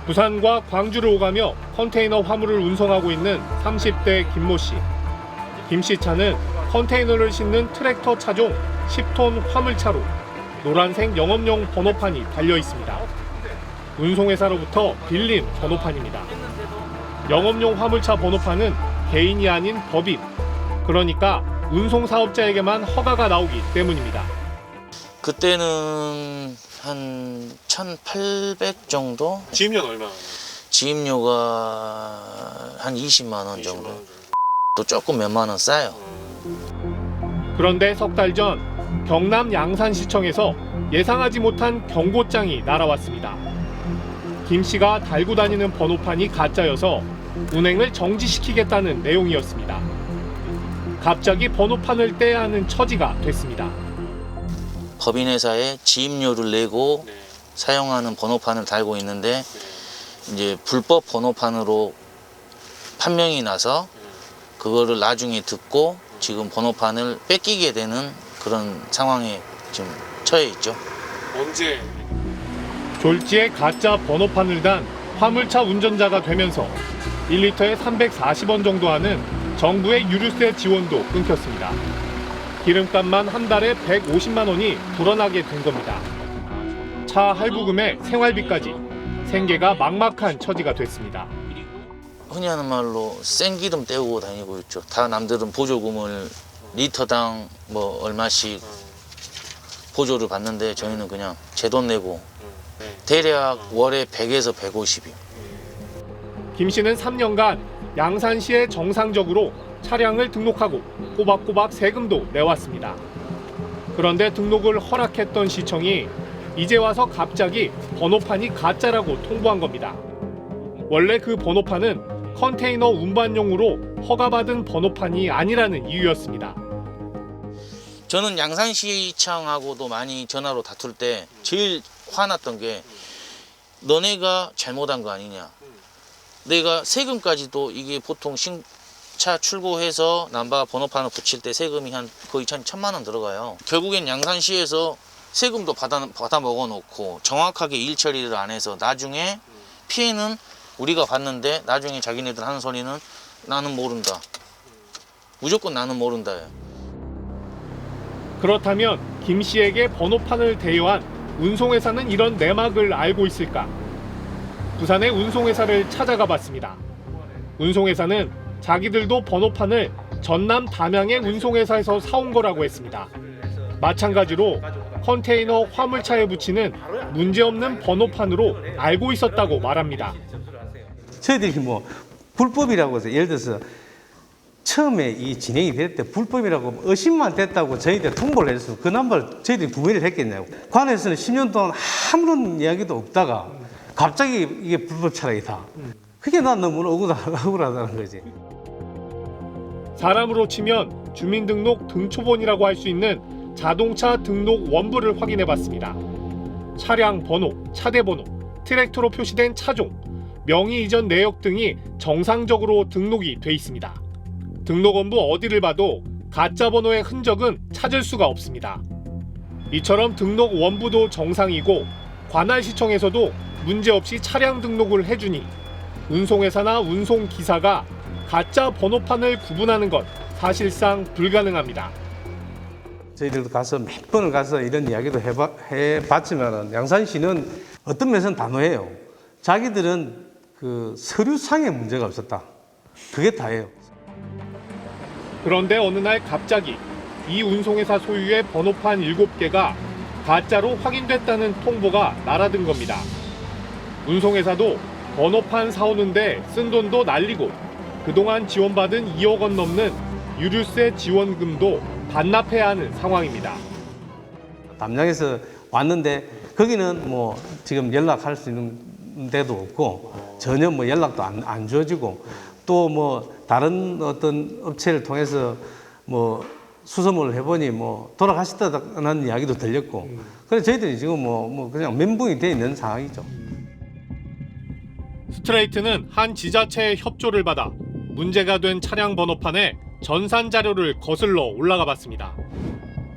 부산과 광주를 오가며 컨테이너 화물을 운송하고 있는 30대 김모 씨. 김 씨 차는 컨테이너를 싣는 트랙터 차종 10톤 화물차로 노란색 영업용 번호판이 달려 있습니다. 운송회사로부터 빌린 번호판입니다. 영업용 화물차 번호판은 개인이 아닌 법인, 그러니까 운송사업자에게만 허가가 나오기 때문입니다. 그때는 한 1,800 정도? 지입료는 얼마? 지입료가 한 20만 원 정도. 또 조금 몇만 원 싸요. 그런데 석 달 전 경남 양산시청에서 예상하지 못한 경고장이 날아왔습니다. 김 씨가 달고 다니는 번호판이 가짜여서 운행을 정지시키겠다는 내용이었습니다. 갑자기 번호판을 떼야 하는 처지가 됐습니다. 법인회사에 지입료를 내고 사용하는 번호판을 달고 있는데 이제 불법 번호판으로 판명이 나서 그거를 나중에 듣고 지금 번호판을 뺏기게 되는 그런 상황에 지금 처해 있죠. 언제? 졸지에 가짜 번호판을 단 화물차 운전자가 되면서 1리터에 340원 정도 하는 정부의 유류세 지원도 끊겼습니다. 기름값만 한 달에 150만 원이 불어나게 된 겁니다. 차 할부금에 생활비까지 생계가 막막한 처지가 됐습니다. 흔히 하는 말로 생기름 떼우고 다니고 있죠. 다 남들은 보조금을 리터당 뭐 얼마씩 보조를 받는데 저희는 그냥 제 돈 내고 대략 월에 100에서 150이요. 김 씨는 3년간 양산시에 정상적으로 차량을 등록하고 꼬박꼬박 세금도 내왔습니다. 그런데 등록을 허락했던 시청이 이제 와서 갑자기 번호판이 가짜라고 통보한 겁니다. 원래 그 번호판은 컨테이너 운반용으로 허가받은 번호판이 아니라는 이유였습니다. 저는 양산시청하고도 많이 전화로 다툴 때 제일 화났던 게 너네가 잘못한 거 아니냐. 내가 세금까지도 이게 보통 신차 출고해서 남바 번호판을 붙일 때 세금이 한 거의 1,000만 원 들어가요. 결국엔 양산시에서 세금도 받아 먹어놓고 정확하게 일 처리를 안 해서 나중에 피해는 우리가 봤는데 나중에 자기네들 하는 소리는 나는 모른다. 무조건 나는 모른다예요. 그렇다면 김 씨에게 번호판을 대여한 운송회사는 이런 내막을 알고 있을까? 부산의 운송회사를 찾아가 봤습니다. 운송회사는 자기들도 번호판을 전남 담양의 운송회사에서 사온 거라고 했습니다. 마찬가지로 컨테이너 화물차에 붙이는 문제없는 번호판으로 알고 있었다고 말합니다. 저희들이 뭐 불법이라고 해서 예를 들어서 처음에 이 진행이 될 때 불법이라고 의심만 됐다고 저희들 통보를 했어요. 그 남발 저희들이 구매를 했겠냐고. 관에서는 10년 동안 아무런 이야기도 없다가 갑자기 이게 불법 차량이다. 그게 난 너무 억울하다는 거지. 사람으로 치면 주민등록 등초본이라고 할 수 있는 자동차 등록 원부를 확인해 봤습니다. 차량 번호, 차대 번호, 트랙터로 표시된 차종, 명의 이전 내역 등이 정상적으로 등록이 돼 있습니다. 등록원부 어디를 봐도 가짜 번호의 흔적은 찾을 수가 없습니다. 이처럼 등록 원부도 정상이고 관할시청에서도 문제없이 차량 등록을 해주니 운송회사나 운송기사가 가짜 번호판을 구분하는 건 사실상 불가능합니다. 저희들도 가서 몇 번을 가서 이런 이야기도 해봤지만 양산시는 어떤 면에서는 단호해요. 자기들은 그 서류상의 문제가 없었다. 그게 다예요. 그런데 어느 날 갑자기 이 운송회사 소유의 번호판 7개가 가짜로 확인됐다는 통보가 날아든 겁니다. 운송회사도 번호판 사오는데 쓴 돈도 날리고 그동안 지원받은 2억 원 넘는 유류세 지원금도 반납해야 하는 상황입니다. 담양에서 왔는데 거기는 뭐 지금 연락할 수 있는 데도 없고 전혀 뭐 연락도 안 주어지고 또 뭐 다른 어떤 업체를 통해서 뭐 수소문을 해보니 뭐 돌아가셨다는 이야기도 들렸고 그래서 저희들이 지금 뭐 그냥 멘붕이 돼 있는 상황이죠. 스트레이트는 한 지자체의 협조를 받아 문제가 된 차량 번호판에 전산 자료를 거슬러 올라가 봤습니다.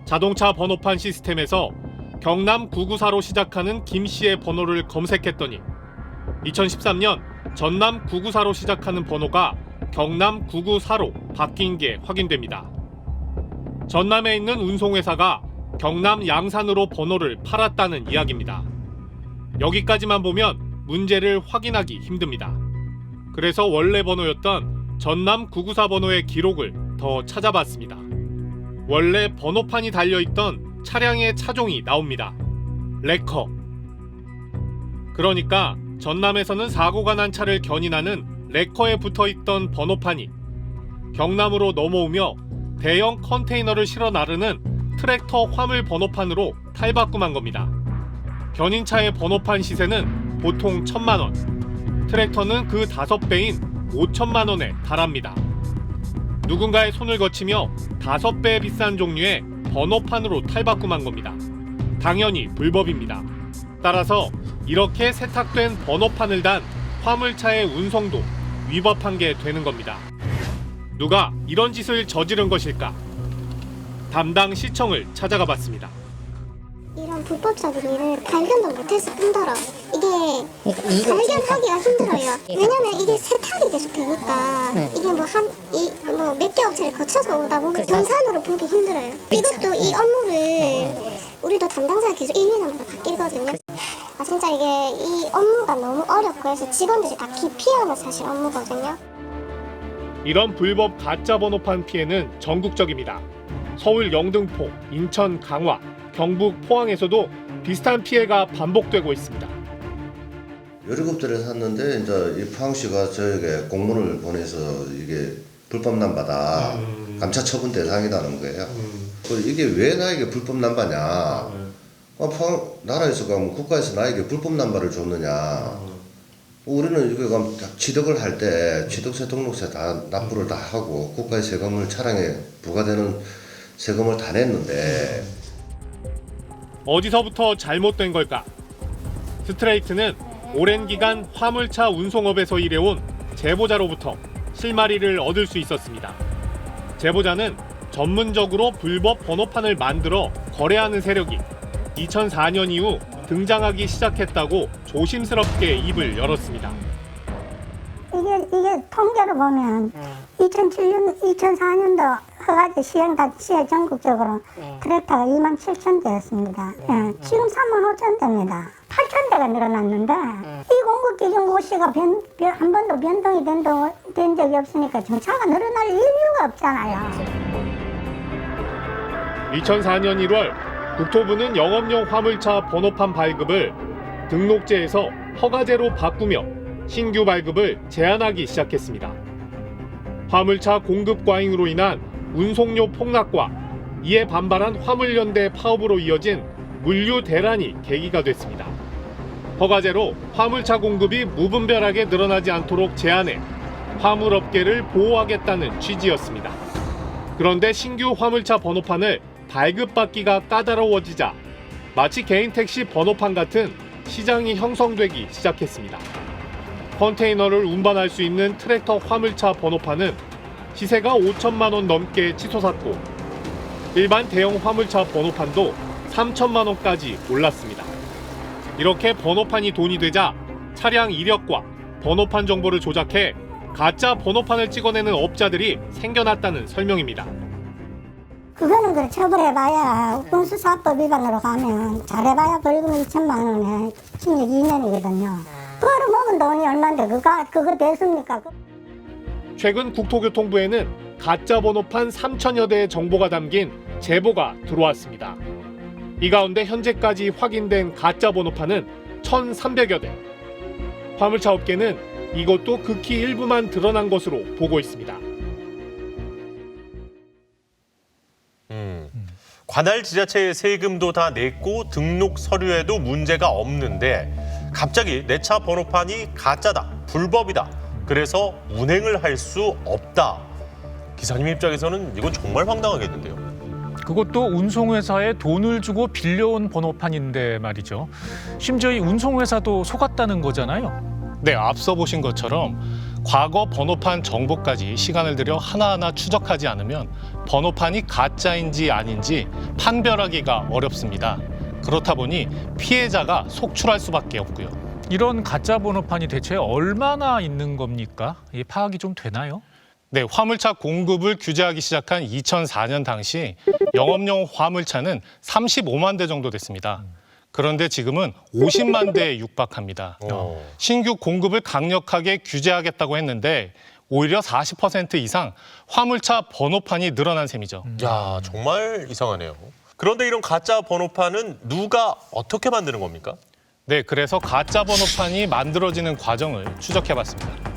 자동차 번호판 시스템에서 경남 994로 시작하는 김 씨의 번호를 검색했더니 2013년 전남 994로 시작하는 번호가 경남 994로 바뀐 게 확인됩니다. 전남에 있는 운송회사가 경남 양산으로 번호를 팔았다는 이야기입니다. 여기까지만 보면 문제를 확인하기 힘듭니다. 그래서 원래 번호였던 전남 994 번호의 기록을 더 찾아봤습니다. 원래 번호판이 달려있던 차량의 차종이 나옵니다. 레커. 그러니까 전남에서는 사고가 난 차를 견인하는 레커에 붙어있던 번호판이 경남으로 넘어오며 대형 컨테이너를 실어 나르는 트랙터 화물 번호판으로 탈바꿈한 겁니다. 견인차의 번호판 시세는 보통 1,000만 원, 트랙터는 그 5배인 5천만 원에 달합니다. 누군가의 손을 거치며 5배 비싼 종류의 번호판으로 탈바꿈한 겁니다. 당연히 불법입니다. 따라서 이렇게 세탁된 번호판을 단 화물차의 운송도 위법한 게 되는 겁니다. 누가 이런 짓을 저지른 것일까? 담당 시청을 찾아가 봤습니다. 이런 불법적인 일을 발견도 못해서 힘들어. 이게 발견하기가 힘들어요. 왜냐면 이게 세탁이 계속 되니까 이게 뭐 몇 개 업체를 거쳐서 오다 보면 정산으로 보기 힘들어요. 이것도 이 업무를 우리도 담당자가 계속 1년마다 바뀌거든요. 진짜 이게 이 업무가 너무 어렵고 해서 직원들이 다 기피하는 사실 업무거든요. 이런 불법 가짜 번호판 피해는 전국적입니다. 서울 영등포, 인천 강화, 경북 포항에서도 비슷한 피해가 반복되고 있습니다. 여러 곳들에 샀는데 이제 이 포항시가 저에게 공문을 보내서 이게 불법 남바다, 감차 처분 대상이라는 거예요. 이게 왜 나에게 불법 남바냐? 포항 나라에서 가면 국가에서 나에게 불법 남바를 줬느냐? 우리는 이거 취득을 할 때 취득세, 등록세 다 납부를 다 하고 국가의 세금을 차량에 부과되는 세금을 다 냈는데. 어디서부터 잘못된 걸까? 스트레이트는 오랜 기간 화물차 운송업에서 일해온 제보자로부터 실마리를 얻을 수 있었습니다. 제보자는 전문적으로 불법 번호판을 만들어 거래하는 세력이 2004년 이후 등장하기 시작했다고 조심스럽게 입을 열었습니다. 이게 통계로 보면 2007년, 2004년도 허가제 시행 전국적으로 트랙터가 27,000대였습니다. 지금 35,000대입니다. 8,000대가 늘어났는데 이 공급기준고시가 한 번도 변동이 된 적이 없으니까 정차가 늘어날 이유가 없잖아요. 2004년 1월 국토부는 영업용 화물차 번호판 발급을 등록제에서 허가제로 바꾸며 신규 발급을 제한하기 시작했습니다. 화물차 공급 과잉으로 인한 운송료 폭락과 이에 반발한 화물연대 파업으로 이어진 물류 대란이 계기가 됐습니다. 허가제로 화물차 공급이 무분별하게 늘어나지 않도록 제한해 화물업계를 보호하겠다는 취지였습니다. 그런데 신규 화물차 번호판을 발급받기가 까다로워지자 마치 개인 택시 번호판 같은 시장이 형성되기 시작했습니다. 컨테이너를 운반할 수 있는 트랙터 화물차 번호판은 시세가 5천만 원 넘게 치솟았고 일반 대형 화물차 번호판도 3천만 원까지 올랐습니다. 이렇게 번호판이 돈이 되자 차량 이력과 번호판 정보를 조작해 가짜 번호판을 찍어내는 업자들이 생겨났다는 설명입니다. 그거는 그래 처벌해봐야 운수사법 위반으로 가면 잘해봐야 벌금 2천만 원에 징역 2년이거든요. 그거로 먹은 돈이 얼마인데 그거 됐습니까? 최근 국토교통부에는 가짜 번호판 3천여 대의 정보가 담긴 제보가 들어왔습니다. 이 가운데 현재까지 확인된 가짜 번호판은 1,300여 대. 화물차 업계는 이것도 극히 일부만 드러난 것으로 보고 있습니다. 관할 지자체의 세금도 다 냈고 등록 서류에도 문제가 없는데 갑자기 내 차 번호판이 가짜다, 불법이다. 그래서 운행을 할 수 없다. 기사님 입장에서는 이건 정말 황당하겠는데요. 그것도 운송회사에 돈을 주고 빌려온 번호판인데 말이죠. 심지어 이 운송회사도 속았다는 거잖아요. 네, 앞서 보신 것처럼 과거 번호판 정보까지 시간을 들여 하나하나 추적하지 않으면 번호판이 가짜인지 아닌지 판별하기가 어렵습니다. 그렇다 보니 피해자가 속출할 수밖에 없고요. 이런 가짜 번호판이 대체 얼마나 있는 겁니까? 이 파악이 좀 되나요? 네, 화물차 공급을 규제하기 시작한 2004년 당시 영업용 화물차는 35만 대 정도 됐습니다. 그런데 지금은 50만 대에 육박합니다. 신규 공급을 강력하게 규제하겠다고 했는데 오히려 40% 이상 화물차 번호판이 늘어난 셈이죠. 야, 정말 이상하네요. 그런데 이런 가짜 번호판은 누가 어떻게 만드는 겁니까? 네, 그래서 가짜 번호판이 만들어지는 과정을 추적해봤습니다.